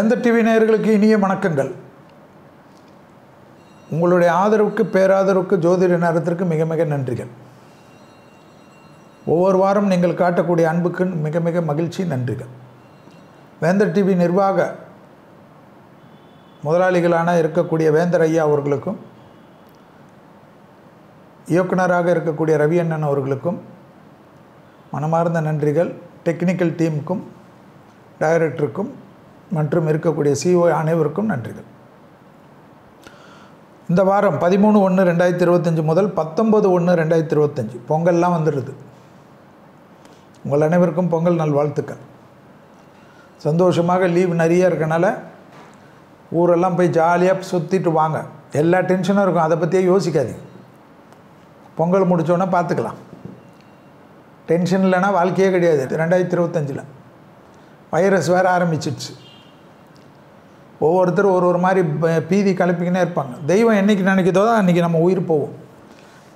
வேந்தர் டிவி நேயர்களுக்கு இனிய வணக்கங்கள். உங்களுடைய ஆதரவுக்கு பேராதரவுக்கு ஜோதிட நேரத்திற்கு மிக மிக நன்றிகள். ஒவ்வொரு வாரம் நீங்கள் காட்டக்கூடிய அன்புக்கு மிக மிக மகிழ்ச்சி, நன்றிகள். வேந்தர் டிவி நிர்வாக முதலாளிகளான இருக்கக்கூடிய வேந்தர் ஐயா அவர்களுக்கும், இயக்குனராக இருக்கக்கூடிய ரவி அண்ணன் அவர்களுக்கும் மனமார்ந்த நன்றிகள். டெக்னிக்கல் டீமுக்கும், டைரக்டருக்கும் மற்றும் இருக்கக்கூடிய சிஓ அனைவருக்கும் நன்றிகள். இந்த வாரம் 13/1/2025 முதல் 19/1/2025 பொங்கல்லாம் வந்துடுது. உங்கள் அனைவருக்கும் பொங்கல் நல்வாழ்த்துக்கள். சந்தோஷமாக லீவ் நிறைய இருக்கனால ஊரெல்லாம் போய் ஜாலியாக சுற்றிட்டு வாங்க. எல்லா டென்ஷனும் இருக்கும், அதை பற்றியே யோசிக்காதீங்க. பொங்கல் முடித்தோன்னே பார்த்துக்கலாம். டென்ஷன் இல்லைன்னா வாழ்க்கையே கிடையாது. 2025 வைரஸ் வேறு ஆரம்பிச்சிடுச்சு. ஒவ்வொருத்தரும் ஒரு மாதிரி பீதி கிளப்பிக்கினே இருப்பாங்க. தெய்வம் என்றைக்கு நினைக்கிறதோ தான் அன்றைக்கி நம்ம உயிர் போவோம்.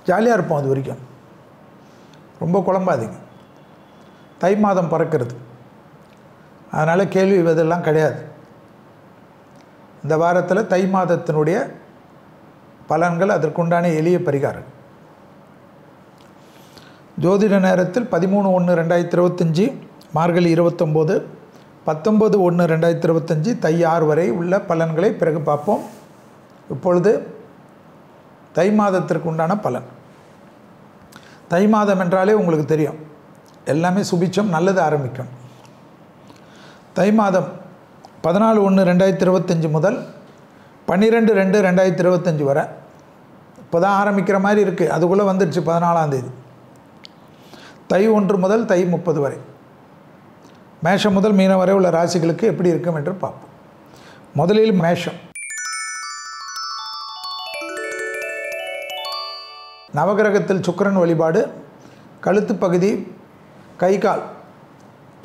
ஜாலியாக இருப்போம். அது வரைக்கும் ரொம்ப குழம்பாதீங்க. தை மாதம் பிறக்கிறது, அதனால் கேள்வி இதெல்லாம் கிடையாது. இந்த வாரத்தில் தை மாதத்தினுடைய பலன்கள், அதற்குண்டான எளிய பரிகாரம். ஜோதிட நேரத்தில் 13/1/2025 மார்கழி 29, 19/1/2025 தை 6 வரை உள்ள பலன்களை பிறகு பார்ப்போம். இப்பொழுது தை மாதத்திற்கு உண்டான பலன். தை மாதம் என்றாலே உங்களுக்கு தெரியும், எல்லாமே சுபிச்சம், நல்லது ஆரம்பிக்கும். தை மாதம் 14/1/2025 முதல் 12/2/2025 வரை இப்போ தான் ஆரம்பிக்கிற மாதிரி இருக்குது. அதுக்குள்ளே வந்துடுச்சு 14ஆம் தேதி. தை 1 முதல் தை 30 வரை மேஷம் முதல் மீனம் வரை உள்ள ராசிகளுக்கு எப்படி இருக்கும் என்று பார்ப்போம். முதலில் மேஷம். நவகிரகத்தில் சுக்கிரன் வழிபாடு. கழுத்து பகுதி, கை கால்,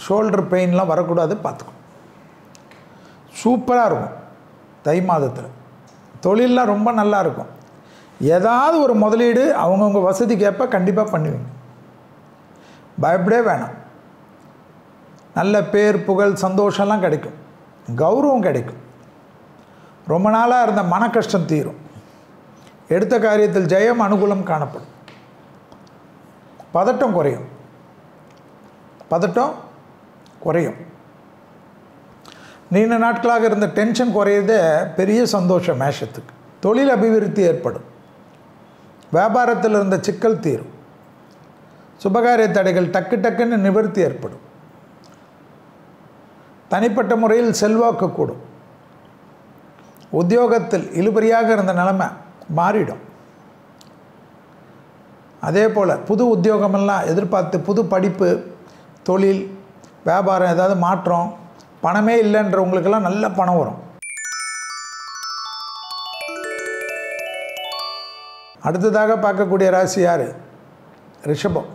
ஷோல்டர் பெயின்லாம் வரக்கூடாது, பார்த்துக்கணும். சூப்பராக இருக்கும் தை மாதத்தில். தொழிலெலாம் ரொம்ப நல்லா இருக்கும். ஏதாவது ஒரு முதலீடு அவங்கவுங்க வசதிக்கு ஏற்ப கண்டிப்பாக பண்ணுவீங்க. பயப்படவே வேணாம். நல்ல பேர், புகழ், சந்தோஷம்லாம் கிடைக்கும். கௌரவம் கிடைக்கும். ரொம்ப நாளாக இருந்த மன கஷ்டம் தீரும். எடுத்த காரியத்தில் ஜெயம், அனுகூலம் காணப்படும். பதட்டம் குறையும். பதட்டம் குறையும். நீண்ட நாட்களாக இருந்த டென்ஷன் குறையிறதே பெரிய சந்தோஷம் மேஷத்துக்கு. தொழில் அபிவிருத்தி ஏற்படும். வியாபாரத்தில் இருந்த சிக்கல் தீரும். சுபகாரிய தடைகள் டக்கு டக்குன்னு நிவர்த்தி ஏற்படும். தனிப்பட்ட முறையில் செல்வாக்கு கூடும். உத்தியோகத்தில் இழுபறியாக இருந்த நிலைமை மாறிடும். அதே போல் புது உத்தியோகமெல்லாம் எதிர்பார்த்து, புது படிப்பு, தொழில், வியாபாரம், ஏதாவது மாற்றம், பணமே இல்லைன்றவங்களுக்கெல்லாம் நல்ல பணம் வரும். அடுத்ததாக பார்க்கக்கூடிய ராசி யார்? ரிஷபம்.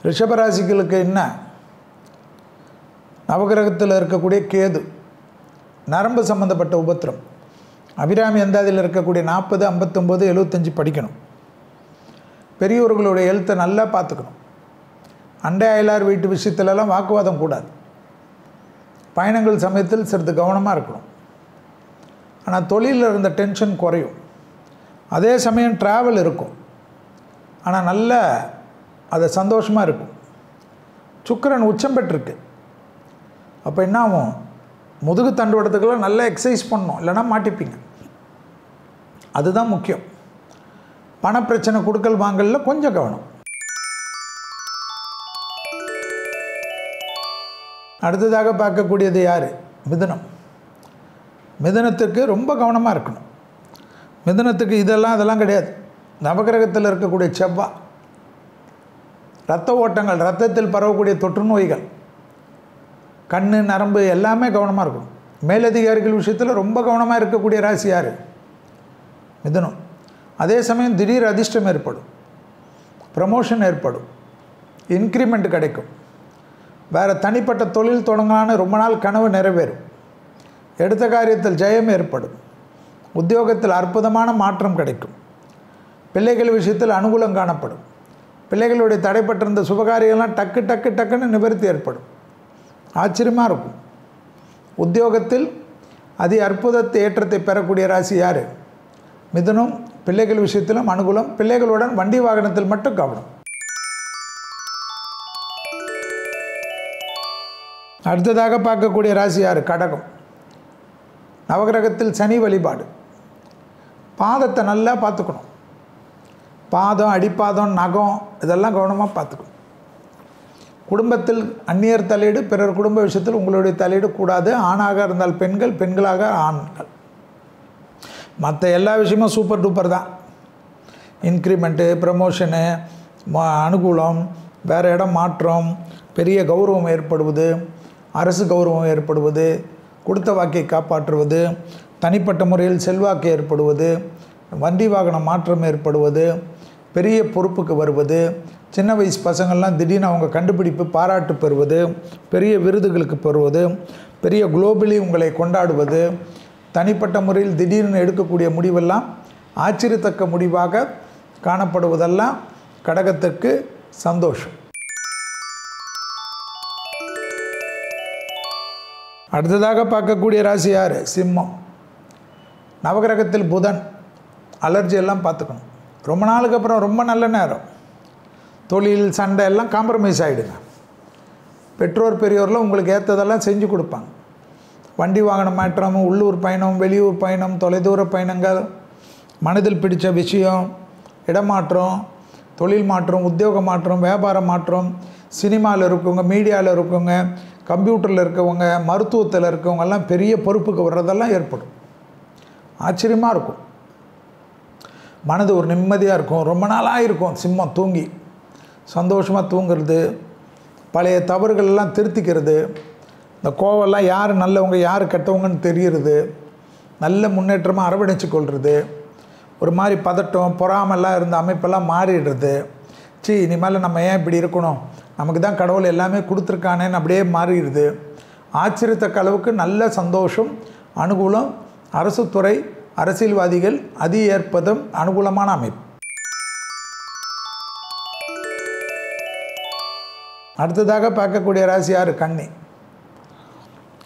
ரிஷப ராசிகளுக்கு என்ன? நவகிரகத்தில் இருக்கக்கூடிய கேது, நரம்பு சம்பந்தப்பட்ட உபத்திரம். அபிராமி அந்தாதியில் இருக்கக்கூடிய 40, 59, 75 படிக்கணும். பெரியவர்களுடைய ஹெல்த்தை நல்லா பார்த்துக்கணும். அண்டை அயலார் வீட்டு விஷயத்துலலாம் வாக்குவாதம் கூடாது. பயணங்கள் சமயத்தில் சிறிது கவனமாக இருக்கணும். ஆனால் தொழிலில் இருந்த டென்ஷன் குறையும். அதே சமயம் ட்ராவல் இருக்கும், ஆனால் நல்ல அது சந்தோஷமாக இருக்கும். சுக்கிரன் உச்சம் பெற்றிருக்கு. அப்போ என்ன ஆகும்? முதுகு தண்டுவடத்துக்கெல்லாம் நல்லா எக்ஸசைஸ் பண்ணணும், இல்லைனா மாட்டிப்பீங்க. அதுதான் முக்கியம். பணப்பிரச்சனை, கொடுக்கல் வாங்கலில் கொஞ்சம் கவனம். அடுத்ததாக பார்க்கக்கூடியது யார்? மிதுனம். மிதுனத்துக்கு ரொம்ப கவனமாக இருக்கணும். மிதுனத்துக்கு அதெல்லாம் கிடையாது. நவகிரகத்தில் இருக்கக்கூடிய செவ்வாய், இரத்த ஓட்டங்கள், இரத்தத்தில் பரவக்கூடிய தொற்று நோய்கள், கண், நரம்பு எல்லாமே கவனமாக இருக்கணும். மேலதிகாரிகள் விஷயத்தில் ரொம்ப கவனமாக இருக்கக்கூடிய ராசி யார்? மிதுனம். அதே சமயம் திடீர் அதிர்ஷ்டம் ஏற்படும், ப்ரமோஷன் ஏற்படும், இன்க்ரிமெண்ட் கிடைக்கும். வேறு தனிப்பட்ட தொழில் தொடங்கலான்னு ரொம்ப நாள் கனவு நிறைவேறும். எடுத்த காரியத்தில் ஜெயம் ஏற்படும். உத்தியோகத்தில் அற்புதமான மாற்றம் கிடைக்கும். பிள்ளைகள் விஷயத்தில் அனுகூலம் காணப்படும். பிள்ளைகளுடைய தடைப்பட்டிருந்த சுபகாரியெல்லாம் டக்குன்னு நிவர்த்தி ஏற்படும். ஆச்சரியமாக இருக்கும். உத்தியோகத்தில் அதி அற்புதத்தை ஏற்றத்தை பெறக்கூடிய ராசி யார்? மிதுனம். பிள்ளைகள் விஷயத்திலும் அனுகூலம். பிள்ளைகளுடன் வண்டி வாகனத்தில் மட்டும் கவனம். அடுத்ததாக பார்க்கக்கூடிய ராசி யார்? கடகம். நவகிரகத்தில் சனி வழிபாடு. பாதத்தை நல்லா பார்த்துக்கணும். பாதம், அடிப்பாதம், நகம் இதெல்லாம் கவனமாக பார்த்துக்கணும். குடும்பத்தில் அந்நியர் தலையீடு, பிறர் குடும்ப விஷயத்தில் உங்களுடைய தலையீடு கூடாது. ஆணாக இருந்தால் பெண்கள், பெண்களாக ஆண்கள். மற்ற எல்லா விஷயமும் சூப்பர் டூப்பர் தான். இன்க்ரிமெண்ட்டு, ப்ரமோஷனு, அனுகூலம், வேறு இடம் மாற்றம், பெரிய கௌரவம் ஏற்படுவது, அரசு கௌரவம் ஏற்படுவது, கொடுத்த வாக்கை காப்பாற்றுவது, தனிப்பட்ட முறையில் செல்வாக்கு ஏற்படுவது, வண்டி வாகன மாற்றம் ஏற்படுவது, பெரிய பொறுப்புக்கு வருவது, சின்ன வயசு பசங்கள்லாம் திடீர்னு அவங்க கண்டுபிடிப்பு பாராட்டு பெறுவது, பெரிய விருதுகளுக்கு பெறுவது, பெரிய குளோபலி உங்களை கொண்டாடுவது, தனிப்பட்ட முறையில் திடீர்னு எடுக்கக்கூடிய முடிவெல்லாம் ஆச்சரியத்தக்க முடிவாக காணப்படுவதெல்லாம் கடகத்திற்கு சந்தோஷம். அடுத்ததாக பார்க்கக்கூடிய ராசி யார்? சிம்மம். நவகிரகத்தில் புதன். அலர்ஜி எல்லாம் பார்த்துக்கணும். ரொம்ப நாளுக்கு அப்புறம் ரொம்ப நல்ல நேரம். தொழில், சண்டை எல்லாம் காம்ப்ரமைஸ் ஆகிடுங்க. பெற்றோர் பெரியோரில் உங்களுக்கு ஏற்றதெல்லாம் செஞ்சு கொடுப்பாங்க. வண்டி வாகன மாற்றம், உள்ளூர் பயணம், வெளியூர் பயணம், தொலைதூர பயணங்கள், மனதில் பிடித்த விஷயம், இடமாற்றம், தொழில் மாற்றம், உத்தியோக மாற்றம், வியாபார மாற்றம், சினிமாவில் இருக்கவங்க, மீடியாவில் இருக்கவங்க, கம்ப்யூட்டரில் இருக்கவங்க, மருத்துவத்தில் இருக்கவங்கெல்லாம் பெரிய பொறுப்புக்கு வர்றதெல்லாம் ஏற்படும். ஆச்சரியமாக இருக்கும். மனது ஒரு நிம்மதியாக இருக்கும். ரொம்ப நாளாக இருக்கும் சிம்மம் தூங்கி சந்தோஷமாக தூங்குறது, பழைய தவறுகளெல்லாம் திருத்திக்கிறது, இந்த கோவெல்லாம் யார் நல்லவங்க யார் கெட்டவங்கன்னு தெரிகிறது, நல்ல முன்னேற்றமாக அரவணைச்சு கொள்வது, ஒரு மாதிரி பதட்டம் பொறாமெல்லாம் இருந்த அமைப்பெல்லாம் மாறிடுறது. இனிமேல் நம்ம ஏன் இப்படி இருக்கணும், நமக்கு தான் கடவுள் எல்லாமே கொடுத்துருக்கானேன்னு அப்படியே மாறிடுது. ஆச்சரியத்தக்க அளவுக்கு நல்ல சந்தோஷம், அனுகூலம், அரசு துறை, அரசியல்வாதிகள் அதி ஏற்பதும் அனுகூலமான அமைப்பு. அடுத்ததாக பார்க்கக்கூடிய ராசி யார்? கன்னி.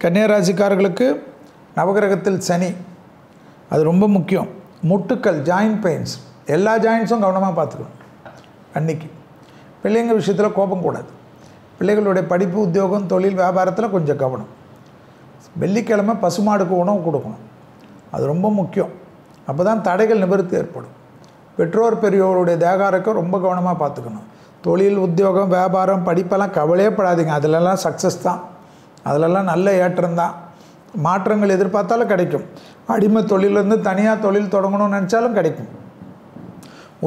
கன்னியா ராசிக்காரர்களுக்கு நவகிரகத்தில் சனி, அது ரொம்ப முக்கியம். முட்டுக்கள், ஜாயிண்ட் பெயின்ஸ், எல்லா ஜாயின்ஸும் கவனமாக பார்த்துக்கணும். கன்னிக்கு பிள்ளைங்க விஷயத்தில் கோபம் கூடாது. பிள்ளைகளுடைய படிப்பு, உத்தியோகம், தொழில், வியாபாரத்தில் கொஞ்சம் கவனம். வெள்ளிக்கிழமை பசுமாடுக்கு உணவு கொடுக்கணும், அது ரொம்ப முக்கியம். அப்போ தான் தடைகள் நிவர்த்தி ஏற்படும். பெற்றோர் பெரியோருடைய தேகாரத்தை ரொம்ப கவனமாக பார்த்துக்கணும். தொழில், உத்தியோகம், வியாபாரம், படிப்பெல்லாம் கவலையே படாதீங்க. அதிலெல்லாம் சக்ஸஸ் தான், அதிலெல்லாம் நல்ல ஏற்றம் தான். மாற்றங்கள் எதிர்பார்த்தாலும் கிடைக்கும். அடிமை தொழிலேருந்து தனியாக தொழில் தொடங்கணும்னு நினச்சாலும் கிடைக்கும்.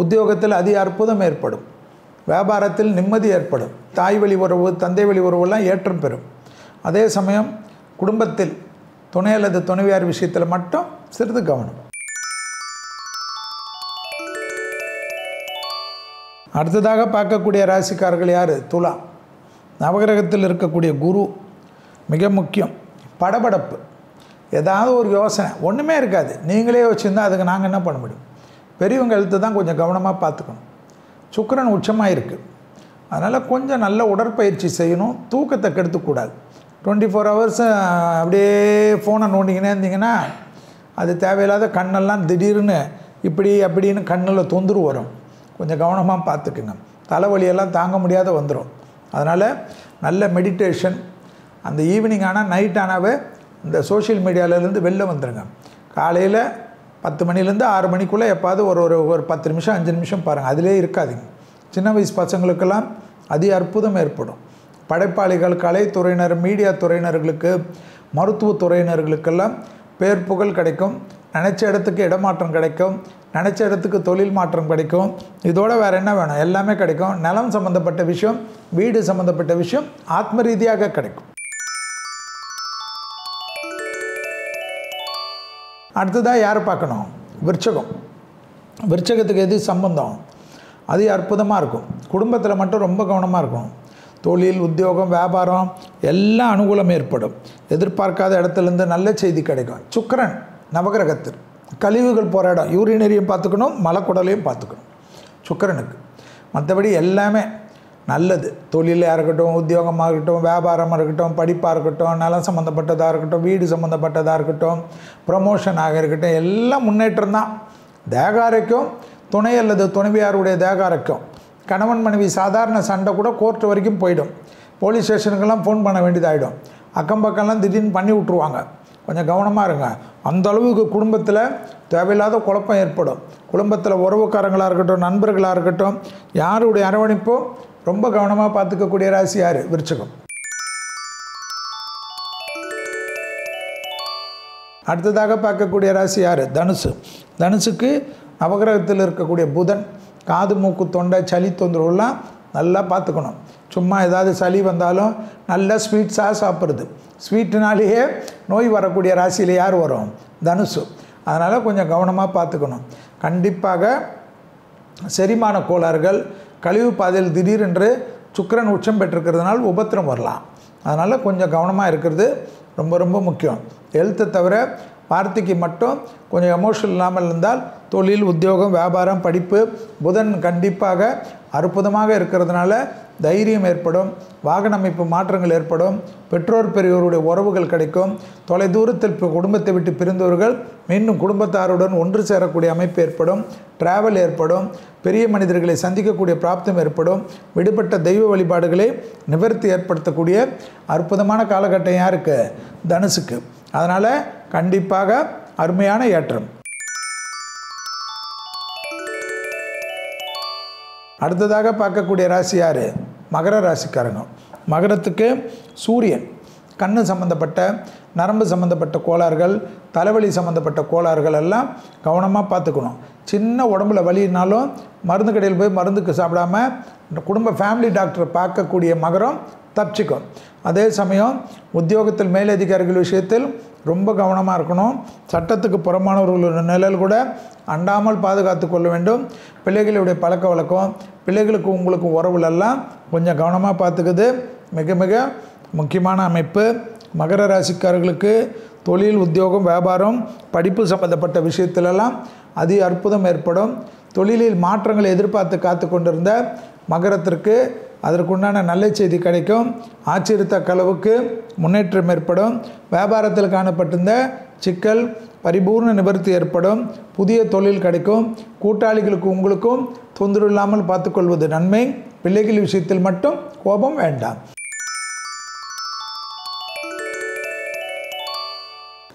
உத்தியோகத்தில் அதி அற்புதம் ஏற்படும். வியாபாரத்தில் நிம்மதி ஏற்படும். தாய் வழி உறவு, தந்தை வழி உறவுலாம் ஏற்றம் பெறும். அதே சமயம் குடும்பத்தில் துணை அல்லது துணைவியார் விஷயத்தில் மட்டும் சிறிது கவனம். அடுத்ததாக பார்க்கக்கூடிய ராசிக்காரர்கள் யார்? துலா. நவகிரகத்தில் இருக்கக்கூடிய குரு மிக முக்கியம். படபடப்பு, ஏதாவது ஒரு யோசனை ஒன்றுமே இருக்காது, நீங்களே யோசிச்சுருந்தால் அதுக்கு நாங்கள் என்ன பண்ண முடியும்? பெரியவங்க எழுத்து தான் கொஞ்சம் கவனமாக பார்த்துக்கணும். சுக்கிரன் உச்சமாக இருக்குது, அதனால் கொஞ்சம் நல்ல உடற்பயிற்சி செய்யணும். தூக்கத்தை கெடுத்துக்கூடாது. 24 hours அப்படியே ஃபோனை நோண்டிக்கினே இருந்தீங்கன்னா அது தேவையில்லாத கண்ணெல்லாம் திடீர்னு இப்படி அப்படின்னு கண்ணில் தொந்தரவு வரும். கொஞ்சம் கவனமாக பார்த்துக்குங்க. தலைவலியெல்லாம் தாங்க முடியாத வந்துடும். அதனால் நல்ல மெடிடேஷன். அந்த ஈவினிங் ஆனால் நைட் ஆனாவே இந்த சோஷியல் மீடியாவிலேருந்து வெளில வந்துடுங்க. காலையில் 10 மணிலேருந்து 6 மணிக்குள்ளே எப்பாவது ஒரு 10 நிமிஷம் 5 நிமிஷம் பாருங்கள், அதிலே இருக்காதிங்க. சின்ன வயசு பசங்களுக்கெல்லாம் அதி அற்புதம் ஏற்படும். படைப்பாளிகள், கலைத்துறையினர், மீடியா துறையினர்களுக்கு, மருத்துவ துறையினர்களுக்கெல்லாம் பேர் புகழ் கிடைக்கும். நினச்ச இடத்துக்கு இடமாற்றம் கிடைக்கும். நினச்ச இடத்துக்கு தொழில் மாற்றம் கிடைக்கும். இதோடு வேறு என்ன வேணும்? எல்லாமே கிடைக்கும். நிலம் சம்மந்தப்பட்ட விஷயம், வீடு சம்மந்தப்பட்ட விஷயம் ஆத்ம ரீதியாக கிடைக்கும். அடுத்ததாக யார் பார்க்கணும்? விருச்சகம். விருச்சகத்துக்கு எது சம்பந்தம்? அது அற்புதமாக இருக்கும். குடும்பத்தில் மட்டும் ரொம்ப கவனமாக இருக்கும். தொழில், உத்தியோகம், வியாபாரம் எல்லாம் அனுகூலம் ஏற்படும். எதிர்பார்க்காத இடத்துலேருந்து நல்ல செய்தி கிடைக்கும். சுக்கிரன் நவகிரகத்தில் கழிவுகள் போகிற இடம், யூரினரியும் பார்த்துக்கணும், மலக்குடலையும் பார்த்துக்கணும் சுக்கிரனுக்கு. மற்றபடி எல்லாமே நல்லது. தொழிலாக இருக்கட்டும், உத்தியோகமாக இருக்கட்டும், வியாபாரமாக இருக்கட்டும், படிப்பாக இருக்கட்டும், நலம் சம்மந்தப்பட்டதாக இருக்கட்டும், வீடு சம்மந்தப்பட்டதாக இருக்கட்டும், ப்ரமோஷனாக இருக்கட்டும், எல்லாம் முன்னேற்றம் தான். தேக ஆரோக்கியம், துணை அல்லது துணைவியாருடைய தேக ஆரோக்கியம், கணவன் மனைவி சாதாரண சண்டை கூட கோர்ட்டு வரைக்கும் போயிடும். போலீஸ் ஸ்டேஷனுக்கெல்லாம் ஃபோன் பண்ண வேண்டியதாகிடும். அக்கம் பக்கம்லாம் திடீர்னு பண்ணி விட்ருவாங்க. கொஞ்சம் கவனமாக இருங்க. அந்த அளவுக்கு குடும்பத்தில் தேவையில்லாத குழப்பம் ஏற்படும். குடும்பத்தில் உறவுக்காரங்களாக இருக்கட்டும், நண்பர்களாக இருக்கட்டும், யாருடைய அரவணைப்போ ரொம்ப கவனமாக பார்த்துக்கக்கூடிய ராசி யார்? விருச்சிகம். அடுத்ததாக பார்க்கக்கூடிய ராசி யார்? தனுசு. தனுசுக்கு நவகிரகத்தில் இருக்கக்கூடிய புதன் காது மூக்கு தொண்டை சளி தொந்தரவுலாம் நல்லா பார்த்துக்கணும். சும்மா ஏதாவது சளி வந்தாலும் நல்லா ஸ்வீட்ஸாக சாப்பிட்றது. ஸ்வீட்டுனாலேயே நோய் வரக்கூடிய ராசியில் யார் வரும்? தனுசு. அதனால் கொஞ்சம் கவனமாக பார்த்துக்கணும். கண்டிப்பாக செரிமான கோளாறுகள், கழிவு பாதையில் திடீரென்று சுக்கிரன் உச்சம் பெற்றிருக்கிறதுனால உபத்திரம் வரலாம். அதனால் கொஞ்சம் கவனமாக இருக்கிறது ரொம்ப ரொம்ப முக்கியம். ஹெல்த்தை தவிர வார்த்தைக்கு மட்டும் கொஞ்சம் எமோஷனல் இல்லாமல் இருந்தால் தொழில், உத்தியோகம், வியாபாரம், படிப்பு புதன் கண்டிப்பாக அற்புதமாக இருக்கிறதுனால தைரியம் ஏற்படும். வாகன அமைப்பு மாற்றங்கள் ஏற்படும். பெற்றோர் பெரியோருடைய உறவுகள் கிடைக்கும். தொலை தூரத்தில் குடும்பத்தை விட்டு பிரிந்தவர்கள் மீண்டும் குடும்பத்தாருடன் ஒன்று சேரக்கூடிய அமைப்பு ஏற்படும். டிராவல் ஏற்படும். பெரிய மனிதர்களை சந்திக்கக்கூடிய பிராப்தம் ஏற்படும். விடுபட்ட தெய்வ வழிபாடுகளை நிவர்த்தி ஏற்படுத்தக்கூடிய அற்புதமான காலகட்டம் யாருக்கு? தனுசுக்கு. அதனால் கண்டிப்பாக அருமையான ஏற்றம். அடுத்ததாக பார்க்கக்கூடிய ராசி யார்? மகர ராசிக்காரங்க. மகரத்துக்கு சூரியன் கண்ணு சம்மந்தப்பட்ட, நரம்பு சம்மந்தப்பட்ட கோளாறுகள், தலைவலி சம்மந்தப்பட்ட கோளாறுகள் எல்லாம் கவனமாக பார்த்துக்கணும். சின்ன உடம்புல வலினாலும் மருந்து கடையில் போய் மருந்துக்கு சாப்பிடாம குடும்ப ஃபேமிலி டாக்டரை பார்க்கக்கூடிய மகரம் தப்பிச்சிக்கும். அதே சமயம் உத்தியோகத்தில் மேலதிகாரிகள் விஷயத்தில் ரொம்ப கவனமாக இருக்கணும். சட்டத்துக்கு புறமானவர்களுடைய நிழல் கூட அண்டாமல் பாதுகாத்து கொள்ள வேண்டும். பிள்ளைகளுடைய பழக்க வழக்கம், பிள்ளைகளுக்கு உங்களுக்கு உறவுலெல்லாம் கொஞ்சம் கவனமாக பார்த்துக்குது மிக மிக முக்கியமான அமைப்பு. மகர ராசிக்காரர்களுக்கு தொழில், உத்தியோகம், வியாபாரம், படிப்பு சம்பந்தப்பட்ட விஷயத்திலெல்லாம் அதி அற்புதம் ஏற்படும். தொழிலில் மாற்றங்களை எதிர்பார்த்து காத்து கொண்டிருந்த மகரத்திற்கு அதற்குண்டான நல்ல செய்தி கிடைக்கும். ஆச்சரியத்தக்க அளவுக்கு முன்னேற்றம் ஏற்படும். வியாபாரத்தில் காணப்பட்டிருந்த சிக்கல் பரிபூர்ண நிவர்த்தி ஏற்படும். புதிய தொழில் கிடைக்கும். கூட்டாளிகளுக்கு உங்களுக்கும் தொந்தரவு இல்லாமல் பார்த்துக்கொள்வது நன்மை. பிள்ளைகள் விஷயத்தில் மட்டும் கோபம் வேண்டாம்.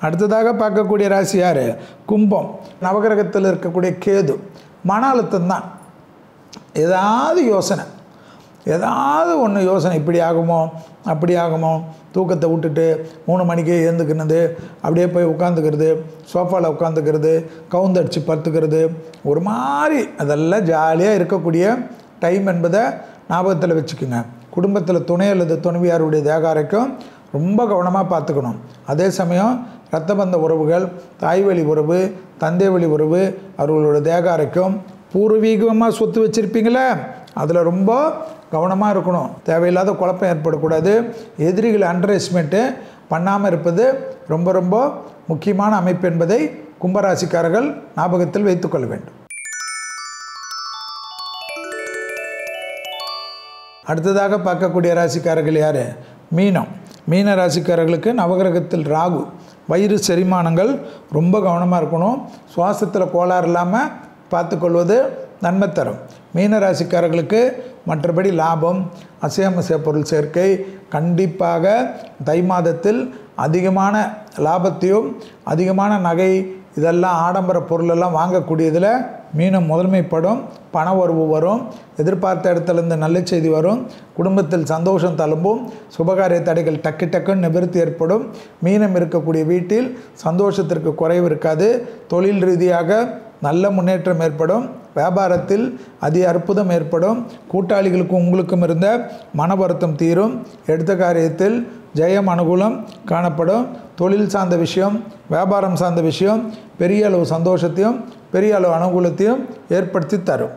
அடுத்ததாக பார்க்கக்கூடிய ராசி யார்? கும்பம். நவகிரகத்தில் இருக்கக்கூடிய கேது. மன அழுத்தம் தான். ஏதாவது யோசனை, ஏதாவது ஒன்று யோசனை, இப்படி ஆகுமோ அப்படி ஆகுமோ, தூக்கத்தை விட்டுட்டு 3 மணிக்கே எழுந்துக்கிறது, அப்படியே போய் உட்காந்துக்கிறது, சோஃபாவில் உட்காந்துக்கிறது, கவுந்தடிச்சு படுத்துக்கிறது, ஒரு மாதிரி அதெல்லாம் ஜாலியாக இருக்கக்கூடிய டைம் என்பதை ஞாபகத்தில் வச்சுக்கோங்க. குடும்பத்தில் துணை அல்லது துணைவியாருடைய தேக ஆரோக்கியம் ரொம்ப கவனமாக பார்த்துக்கணும். அதே சமயம் இரத்த பந்த உறவுகள், தாய் வழி உறவு, தந்தை வழி உறவு, அவர்களோட தேக ஆரோக்கியம், பூர்வீகமாக சொத்து வச்சுருப்பீங்களே அதில் ரொம்ப கவனமாக இருக்கணும். தேவையில்லாத குழப்பம் ஏற்படக்கூடாது. எதிரிகளை அண்டர் எஸ்டிமேட்டு பண்ணாமல் இருப்பது ரொம்ப ரொம்ப முக்கியமான அமைப்பு என்பதை கும்பராசிக்காரர்கள் ஞாபகத்தில் வைத்துக்கொள்ள வேண்டும். அடுத்ததாக பார்க்கக்கூடிய ராசிக்காரர்கள் யார்? மீனம். மீன ராசிக்காரர்களுக்கு நவகிரகத்தில் ராகு. வயிறு செரிமானங்கள் ரொம்ப கவனமாக இருக்கணும். சுவாசத்தில் கோளாறு இல்லாமல் பார்த்துக்கொள்வது நன்மை தரும். மீன ராசிக்காரர்களுக்கு மற்றபடி லாபம், அசையாமசைய பொருள் சேர்க்கை, கண்டிப்பாக தை மாதத்தில் அதிகமான லாபத்தையும் அதிகமான நகை இதெல்லாம் ஆடம்பர பொருளெல்லாம் வாங்கக்கூடியதில் மீனம் முதன்மைப்படும். பண வரவு வரும். எதிர்பார்த்த இடத்துலேருந்து நல்ல செய்தி வரும். குடும்பத்தில் சந்தோஷம் தழும்பும். சுபகாரிய தடைகள் டக்கு டக்குன்னு நிவர்த்தி ஏற்படும். மீனம் இருக்கக்கூடிய வீட்டில் சந்தோஷத்திற்கு குறைவு இருக்காது. தொழில் ரீதியாக நல்ல முன்னேற்றம் ஏற்படும். வியாபாரத்தில் அதி அற்புதம் ஏற்படும். கூட்டாளிகளுக்கும் உங்களுக்கும் இருந்த மன வருத்தம் தீரும். எடுத்த காரியத்தில் ஜெயம் அனுகூலம் காணப்படும். தொழில் சார்ந்த விஷயம், வியாபாரம் சார்ந்த விஷயம் பெரிய அளவு சந்தோஷத்தையும் பெரிய அளவு அனுகூலத்தையும் ஏற்படுத்தி தரும்.